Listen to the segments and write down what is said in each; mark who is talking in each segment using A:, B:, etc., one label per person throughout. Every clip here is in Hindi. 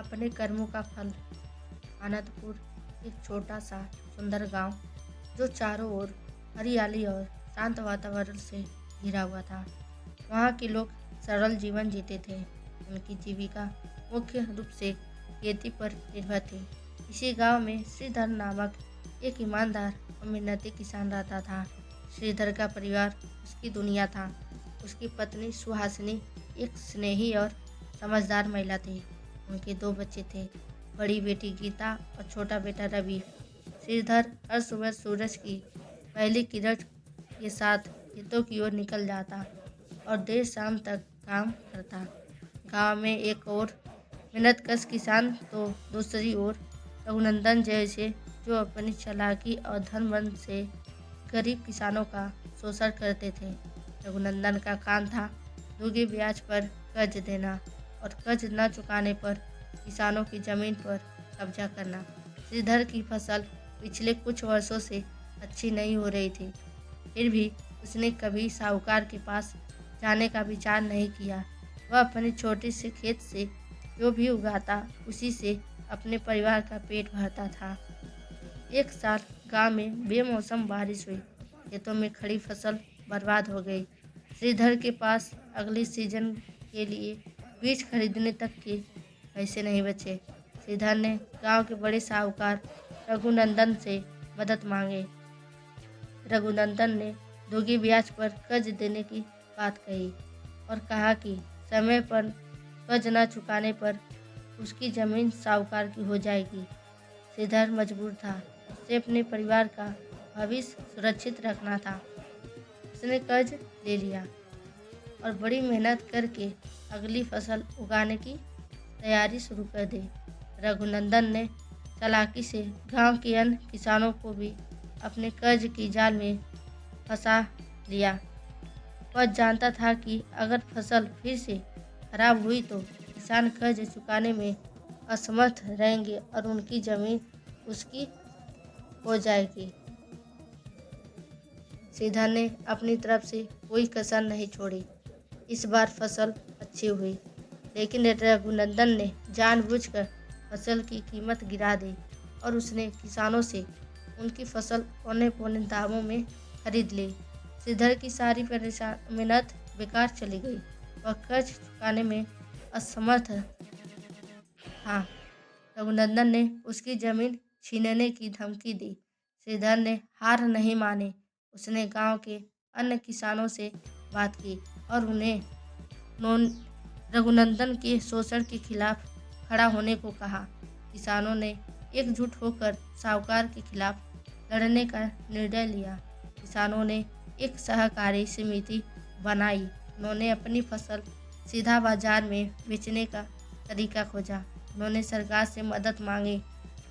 A: अपने कर्मों का फल। आनंदपुर एक छोटा सा सुंदर गांव जो चारों ओर हरियाली और शांत वातावरण से घिरा हुआ था। वहाँ के लोग सरल जीवन जीते थे। उनकी जीविका मुख्य रूप से खेती पर निर्भर थी। इसी गांव में श्रीधर नामक एक ईमानदार और मेहनती किसान रहता था। श्रीधर का परिवार उसकी दुनिया था। उसकी पत्नी सुहासिनी एक स्नेही और समझदार महिला थी। उनके दो बच्चे थे, बड़ी बेटी गीता और छोटा बेटा रवि। श्रीधर हर सुबह सूरज की पहली किरण के साथ खेतों की ओर निकल जाता और देर शाम तक काम करता। गांव में एक और मेहनतकश किसान तो दूसरी ओर रघुनंदन जैसे जो अपनी चालाकी और धनबल से गरीब किसानों का शोषण करते थे। रघुनंदन का काम था दोगे ब्याज पर कर्ज देना और कर्ज न चुकाने पर किसानों की जमीन पर कब्जा करना। श्रीधर की फसल पिछले कुछ वर्षों से अच्छी नहीं हो रही थी, फिर भी उसने कभी साहूकार के पास जाने का विचार नहीं किया। वह अपने छोटे से खेत से जो भी उगाता उसी से अपने परिवार का पेट भरता था। एक साल गांव में बेमौसम बारिश हुई। खेतों में खड़ी फसल बर्बाद हो गई। श्रीधर के पास अगली सीजन के लिए बीज खरीदने तक के पैसे नहीं बचे। श्रीधर ने गांव के बड़े साहूकार रघुनंदन से मदद मांगे। रघुनंदन ने दोगे ब्याज पर कर्ज देने की बात कही और कहा कि समय पर कर्ज न चुकाने पर उसकी जमीन साहूकार की हो जाएगी। श्रीधर मजबूर था, उसे अपने परिवार का भविष्य सुरक्षित रखना था। उसने कर्ज ले लिया और बड़ी मेहनत करके अगली फसल उगाने की तैयारी शुरू कर दी। रघुनंदन ने चालाकी से गांव के अन्य किसानों को भी अपने कर्ज की जाल में फंसा लिया। वह जानता था कि अगर फसल फिर से खराब हुई तो किसान कर्ज चुकाने में असमर्थ रहेंगे और उनकी जमीन उसकी हो जाएगी। श्रीधर ने अपनी तरफ से कोई कसर नहीं छोड़ी। इस बार फसल अच्छी हुई, लेकिन रघुनंदन ने जानबूझकर फसल की कीमत गिरा दी और उसने किसानों से उनकी फसल औने पौने दामों में खरीद ली। श्रीधर की सारी मेहनत बेकार चली गई। वह कर्ज चुकाने में असमर्थ था। रघुनंदन ने उसकी जमीन छीनने की धमकी दी। श्रीधर ने हार नहीं मानी। उसने गांव के अन्य किसानों से बात की और उन्हें रघुनंदन के शोषण के खिलाफ खड़ा होने को कहा। किसानों ने एकजुट होकर साहूकार के खिलाफ लड़ने का निर्णय लिया। किसानों ने एक सहकारी समिति बनाई। उन्होंने अपनी फसल सीधा बाजार में बेचने का तरीका खोजा। उन्होंने सरकार से मदद मांगी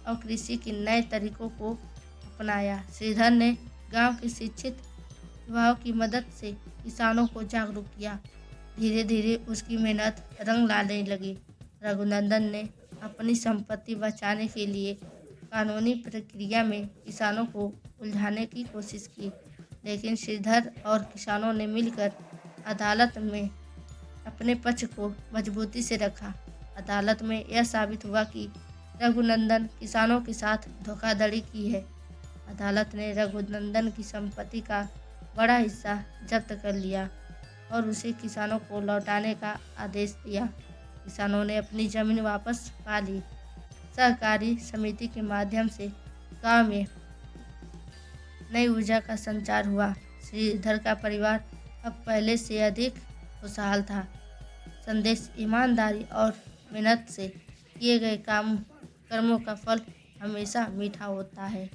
A: और कृषि के नए तरीकों को अपनाया। श्रीधर ने गांव के शिक्षित युवाओं की मदद से किसानों को जागरूक किया। धीरे धीरे उसकी मेहनत रंग लाने लगी। रघुनंदन ने अपनी संपत्ति बचाने के लिए कानूनी प्रक्रिया में किसानों को उलझाने की कोशिश की, लेकिन श्रीधर और किसानों ने मिलकर अदालत में अपने पक्ष को मजबूती से रखा। अदालत में यह साबित हुआ कि रघुनंदन किसानों के साथ धोखाधड़ी की है। अदालत ने रघुनंदन की संपत्ति का बड़ा हिस्सा जब्त कर लिया और उसे किसानों को लौटाने का आदेश दिया। किसानों ने अपनी जमीन वापस पा ली। सहकारी समिति के माध्यम से गांव में नई ऊर्जा का संचार हुआ। श्रीधर का परिवार अब पहले से अधिक खुशहाल था। संदेश: ईमानदारी और मेहनत से किए गए कर्मों का फल हमेशा मीठा होता है।